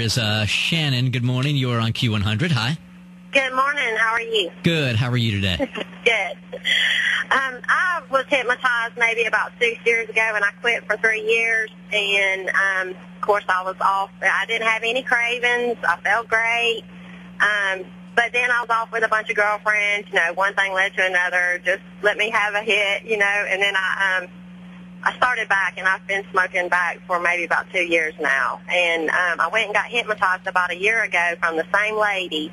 is Shannon. Good morning. You are on Q100. Hi. Good morning. How are you? Good. How are you today? Good. I was hypnotized maybe about 6 years ago, and I quit for 3 years. And, of course, I was off. I didn't have any cravings. I felt great. But then I was off with a bunch of girlfriends. You know, one thing led to another. Just let me have a hit, you know. And then I started back, and I've been smoking back for maybe about 2 years now. And I went and got hypnotized about a year ago from the same lady,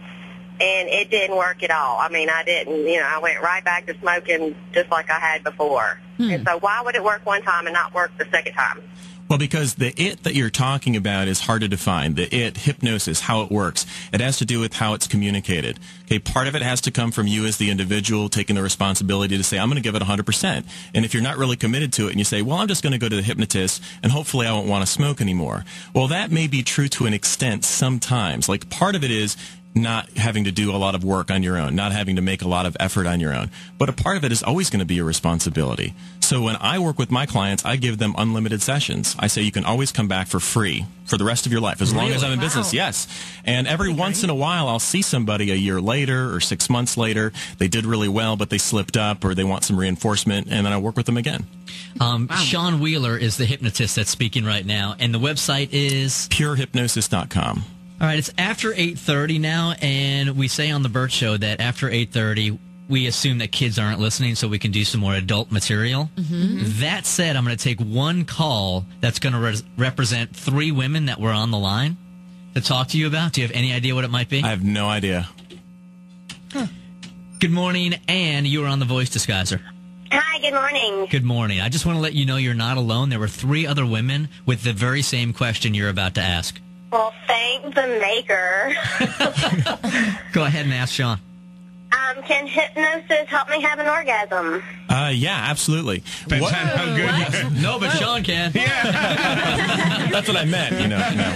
and it didn't work at all. I mean, I didn't, you know, I went right back to smoking just like I had before. And so why would it work one time and not work the second time? Well, because the it that you're talking about is hard to define. The it, hypnosis, how it works. It has to do with how it's communicated. Okay, part of it has to come from you as the individual taking the responsibility to say, I'm going to give it 100%. And if you're not really committed to it and you say, well, I'm just going to go to the hypnotist and hopefully I won't want to smoke anymore. Well, that may be true to an extent sometimes. Like part of it is not having to do a lot of work on your own, not having to make a lot of effort on your own. But a part of it is always going to be your responsibility. So when I work with my clients, I give them unlimited sessions. I say you can always come back for free for the rest of your life, as long as I'm in business, yes. And every once in a while, I'll see somebody a year later or 6 months later. They did really well, but they slipped up or they want some reinforcement, and then I work with them again. Sean Wheeler is the hypnotist that's speaking right now, and the website is purehypnosis.com. All right, it's after 8:30 now, and we say on the Bert Show that after 8:30, we assume that kids aren't listening, so we can do some more adult material. That said, I'm going to take one call that's going to represent 3 women that were on the line to talk to you about. Do you have any idea what it might be? I have no idea. Good morning, Anne. You are on the Voice Disguiser. Hi, good morning. Good morning. I just want to let you know you're not alone. There were 3 other women with the very same question you're about to ask. Well, thank the maker. Go ahead and ask Sean. Can hypnosis help me have an orgasm? Yeah, absolutely. Depends on how good. No, but Sean can. Yeah. That's what I meant, you know. No.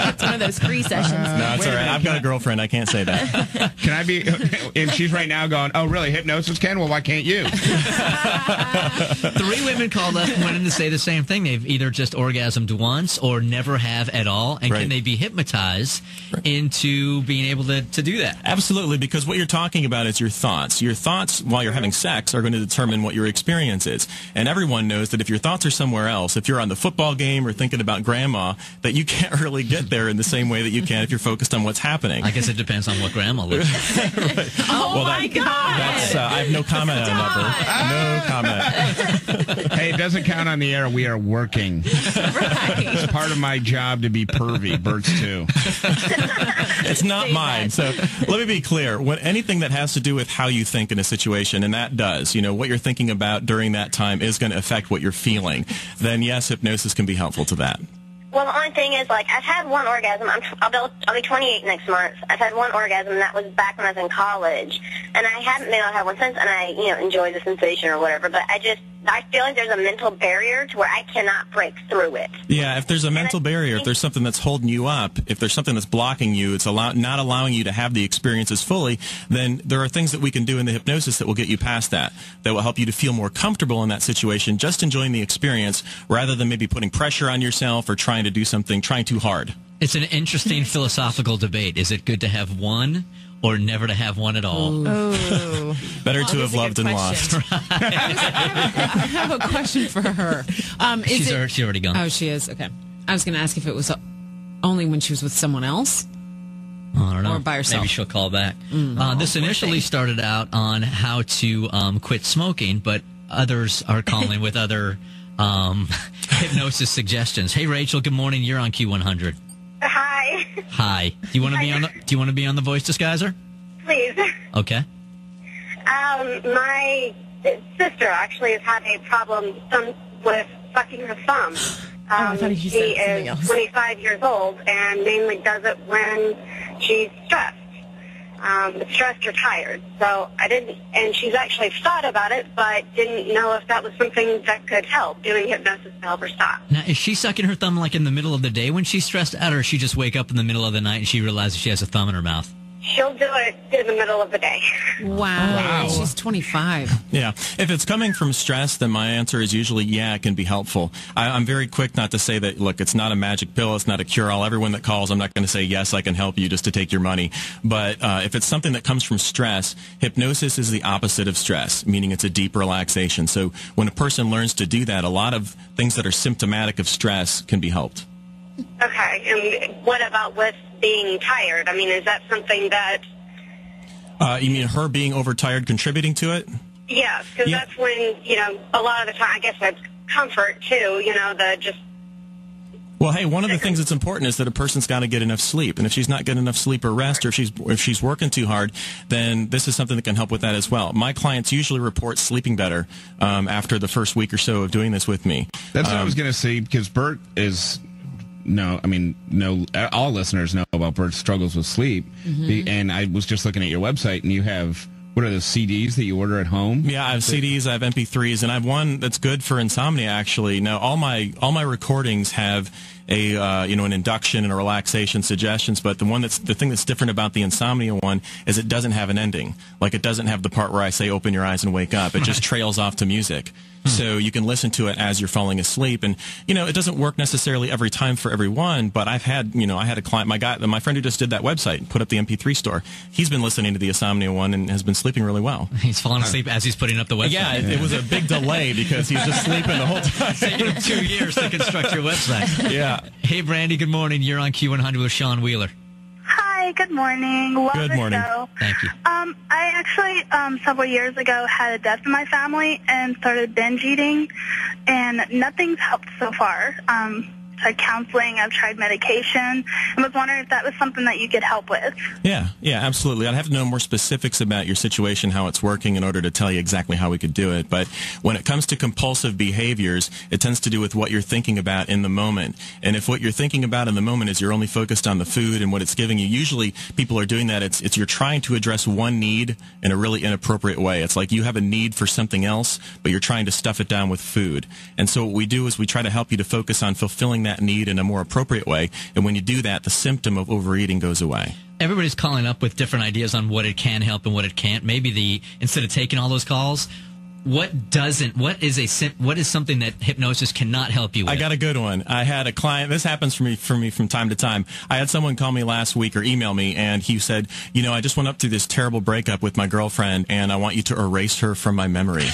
It's one of those free sessions. No, it's all right. I've got a girlfriend. I can't say that. Can I be? And she's right now going, oh, really? Hypnosis can? Well, why can't you? 3 women called up and wanted to say the same thing. They've either just orgasmed once or never have at all. And can they be hypnotized into being able to do that? Absolutely, because what you're talking about is your thoughts. Your thoughts while you're having sex are going to determine what your experience is. And everyone knows that if your thoughts are somewhere else, if you're on the football game or thinking about grandma, that you can't really get there in the same way that you can if you're focused on what's happening. I guess it depends on what grandma looks like. Right. Oh, my God. I have no comment on that, Bert. No comment. Hey, it doesn't count on the air. We are working. Right. It's part of my job to be pervy. Bert's too. It's not mine. So let me be clear. When anything that has to do with how you think in a situation, and that does, you know, what you're thinking about during that time is going to affect what you're feeling, then yes, hypnosis can be helpful to that. Well, the only thing is, like, I've had one orgasm. I'll be 28 next month. I've had one orgasm, and that was back when I was in college. And I haven't been able to have one since, and I, you know, enjoy the sensation or whatever. But I feel like there's a mental barrier to where I cannot break through it. Yeah, if there's a mental barrier, if there's something that's holding you up, if there's something that's blocking you, it's not allowing you to have the experiences fully, then there are things that we can do in the hypnosis that will get you past that will help you to feel more comfortable in that situation, just enjoying the experience rather than maybe putting pressure on yourself or trying to do something, trying too hard. It's an interesting philosophical debate. Is it good to have one or never to have one at all? Oh. Better to have loved and lost. I have a question for her. She's already gone. Oh, she is? Okay. I was going to ask if it was only when she was with someone else. I don't know. Or by herself. Maybe she'll call back. This initially started out on how to quit smoking, but others are calling with other hypnosis suggestions. Hey, Rachel. Good morning. You're on Q100. Hi. Hi. Do you want to be on the Voice Disguiser? Please. Okay. My sister actually has had a problem with sucking her thumb. She is 25 years old and mainly does it when she's stressed. Stressed or tired. So and she's actually thought about it, but didn't know if that was something that could help, doing hypnosis to help her stop. Now, is she sucking her thumb like in the middle of the day when she's stressed out, or does she just wake up in the middle of the night and she realizes she has a thumb in her mouth? she'll do it in the middle of the day. Wow. She's 25. Yeah. If it's coming from stress, then my answer is usually, yeah, it can be helpful. I'm very quick not to say that, look, it's not a magic pill. It's not a cure-all. Everyone that calls, I'm not going to say, yes, I can help you just to take your money. But if it's something that comes from stress, hypnosis is the opposite of stress, meaning it's a deep relaxation. So when a person learns to do that, a lot of things that are symptomatic of stress can be helped. Okay. And what about with being tired? I mean, is that something that... You mean her being overtired contributing to it? Yes, because that's when, a lot of the time, I guess that's comfort, too, the just... Well, hey, one of the things that's important is that a person's got to get enough sleep. And if she's not getting enough sleep or rest, or if she's working too hard, then this is something that can help with that as well. My clients usually report sleeping better after the first week or so of doing this with me. That's what I was going to say, because Bert is... all listeners know about Bert's struggles with sleep. Mm-hmm. And I was just looking at your website, and you have, what are the CDs that you order at home? Yeah, I have CDs, I have MP3s, and I have one that's good for insomnia, actually. Now, all my recordings have an induction and a relaxation suggestions, but the thing that's different about the insomnia one is it doesn't have an ending. Like, it doesn't have the part where I say open your eyes and wake up. It just trails off to music. So you can listen to it as you're falling asleep, and it doesn't work necessarily every time for everyone. But I had a client, my friend who just did that website, put up the MP3 store. He's been listening to the insomnia one and has been sleeping really well. He's falling asleep as he's putting up the website. Yeah, it was a big delay because he's just sleeping the whole time. It's taken him 2 years to construct your website. Yeah. Hey, Brandy. Good morning. You're on Q100 with Sean Wheeler. Hi, good morning. Love good the morning. show. Thank you. I actually, several years ago, had a death in my family and started binge eating, and nothing's helped so far. Tried counseling, I've tried medication, and was wondering if that was something that you could help with. Yeah, absolutely. I'd have to know more specifics about your situation, how it's working, in order to tell you exactly how we could do it. But when it comes to compulsive behaviors, it tends to do with what you're thinking about in the moment. And if what you're thinking about in the moment is you're only focused on the food and what it's giving you, usually people are doing that. It's you're trying to address one need in a really inappropriate way. It's like you have a need for something else, but you're trying to stuff it down with food. And so what we do is we try to help you to focus on fulfilling that need in a more appropriate way, and when you do that, the symptom of overeating goes away. Everybody's calling up with different ideas on what it can help and what it can't. Maybe instead of taking all those calls, what is something that hypnosis cannot help you with? I got a good one. I had a client, this happens for me from time to time. I had someone call me last week or email me, and he said, I just went up through this terrible breakup with my girlfriend, and I want you to erase her from my memory.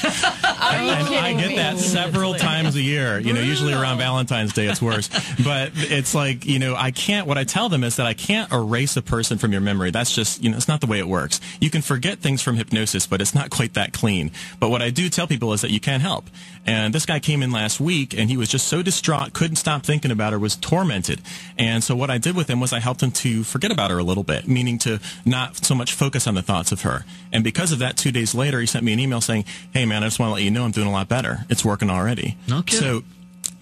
And I get that several times a year. Usually around Valentine's Day it's worse. But it's like, I can't, what I tell them is that I can't erase a person from your memory. That's just, it's not the way it works. You can forget things from hypnosis, but it's not quite that clean. But what I do tell people is that you can help. And this guy came in last week, and he was just so distraught, couldn't stop thinking about her, was tormented. And so what I did with him was I helped him to forget about her a little bit, meaning to not so much focus on the thoughts of her. And because of that, 2 days later, he sent me an email saying, hey, man, I just want to let you know I'm doing a lot better. It's working already. Okay. So,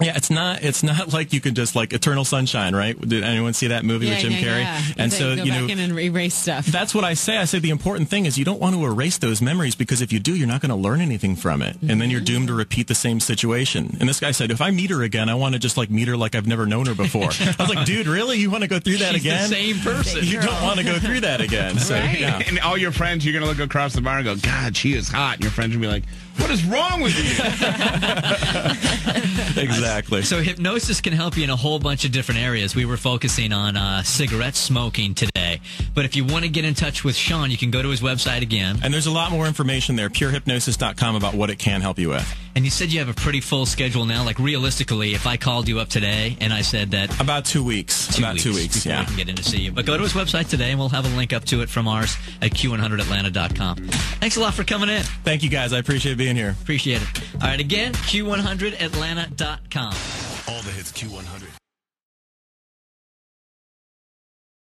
yeah, it's not like you can just, like, Eternal Sunshine, right? Did anyone see that movie with Jim Carrey? Yeah. And so, go back in and erase stuff. That's what I say. I say the important thing is you don't want to erase those memories, because if you do, you're not going to learn anything from it. Mm-hmm. And then you're doomed to repeat the same situation. And this guy said, if I meet her again, I want to just, like, meet her like I've never known her before. I was like, dude, really? You want to go through that again? The same person. You don't want to go through that again. So, right. Yeah. And all your friends, you're going to look across the bar and go, God, she is hot. And your friends will be like, what is wrong with you? Exactly. So hypnosis can help you in a whole bunch of different areas. We were focusing on cigarette smoking today. But if you want to get in touch with Sean, you can go to his website again. And there's a lot more information there, purehypnosis.com, about what it can help you with. And you said you have a pretty full schedule now. Like, realistically, if I called you up today and I said that... About 2 weeks. About 2 weeks, before we can get in to see you. But go to his website today, and we'll have a link up to it from ours at Q100Atlanta.com. Thanks a lot for coming in. Thank you, guys. I appreciate being here. Appreciate it. All right, again, Q100Atlanta.com. All the hits Q100.